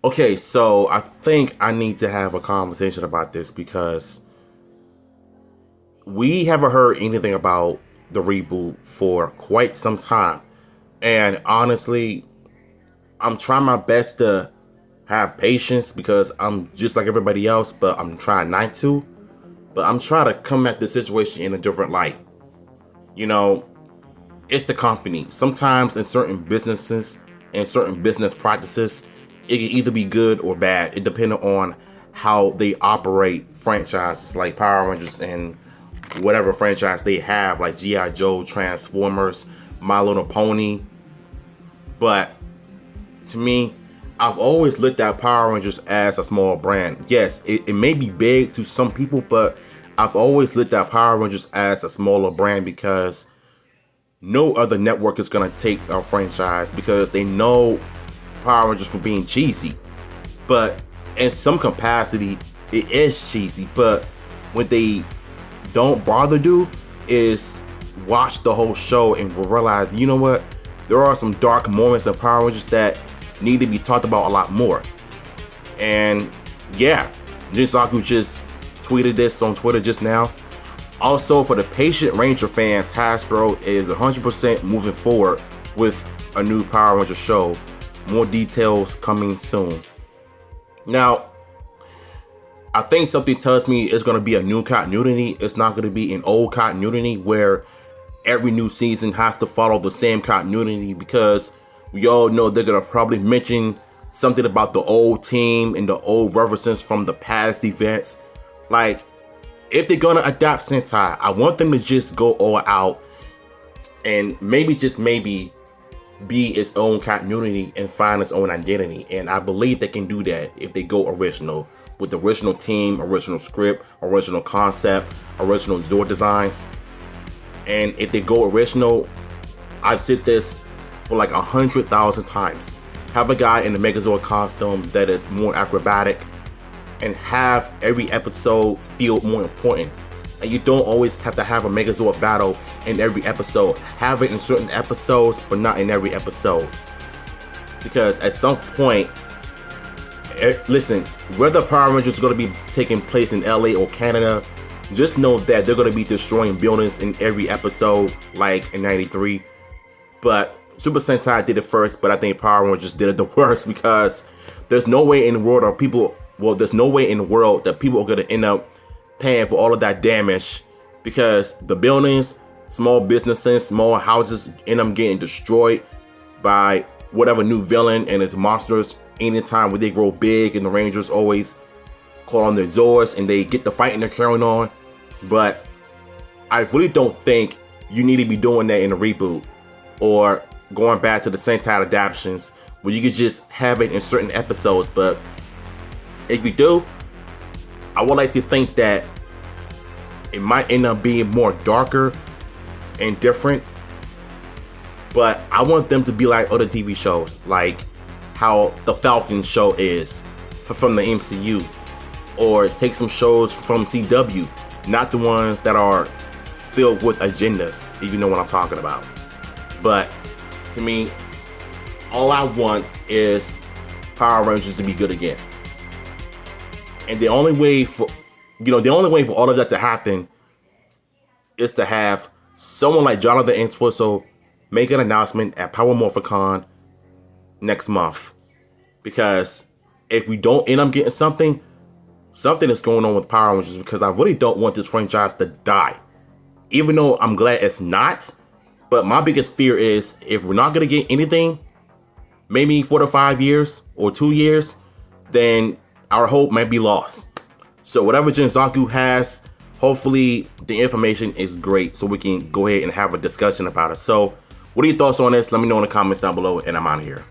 Okay, so I think I need to have a conversation about this because we haven't heard anything about the reboot for quite some time. And honestly, I'm trying my best to have patience because I'm just like everybody else, but I'm trying not to. But I'm trying to come at the situation in a different light. You know, it's the company. Sometimes in certain businesses and certain business practices, it can either be good or bad. It depends on how they operate franchises like Power Rangers and whatever franchise they have, like G.I. Joe, Transformers, My Little Pony. But to me, I've always looked at Power Rangers as a small brand. Yes, it may be big to some people, but I've always looked at Power Rangers as a smaller brand because no other network is gonna take our franchise because they know Power Rangers for being cheesy. But in some capacity, it is cheesy. But what they don't bother do is watch the whole show and realize, you know what? There are some dark moments in Power Rangers that need to be talked about a lot more. And yeah, Jinsaku just tweeted this on Twitter just now. Also, for the patient Ranger fans, Hasbro is 100% moving forward with a new Power Ranger show. More details coming soon. Now, I think something tells me it's going to be a new continuity. It's not going to be an old continuity where every new season has to follow the same continuity, because we all know they're going to probably mention something about the old team and the old references from the past events. Like, if they're going to adapt Sentai, I want them to just go all out and maybe, just maybe, be its own continuity and find its own identity. And I believe they can do that if they go original, with the original team, original script, original concept, original Zord designs. And if they go original, I've said this for like 100,000 times. Have a guy in the Megazord costume that is more acrobatic, and have every episode feel more important. And you don't always have to have a Megazord battle in every episode. Have it in certain episodes, but not in every episode. Because at some point, listen, whether Power Rangers is going to be taking place in LA or Canada, just know that they're going to be destroying buildings in every episode, like in 93. But Super Sentai did it first, but I think Power Rangers did it the worst, because there's no way in the world there's no way in the world that people are going to end up paying for all of that damage, because the buildings, small businesses, small houses end up getting destroyed by whatever new villain and his monsters anytime when they grow big, and the Rangers always call on their Zords and they get the fighting they're carrying on. But I really don't think you need to be doing that in a reboot or going back to the Sentai adaptations where you could just have it in certain episodes. But if you do, I would like to think that it might end up being more darker and different. But I want them to be like other TV shows, like how the Falcon show is from the MCU, or take some shows from CW, not the ones that are filled with agendas, if you know what I'm talking about. But to me, all I want is Power Rangers to be good again. And the only way for all of that to happen is to have someone like Jonathan Entwistle make an announcement at Power Morphicon next month. Because if we don't end up getting something is going on with Power Rangers, because I really don't want this franchise to die. Even though I'm glad it's not. But my biggest fear is, if we're not going to get anything, maybe 4 to 5 years or 2 years, then our hope might be lost. So whatever Jinsaku has, hopefully the information is great so we can go ahead and have a discussion about it. So what are your thoughts on this? Let me know in the comments down below, and I'm out of here.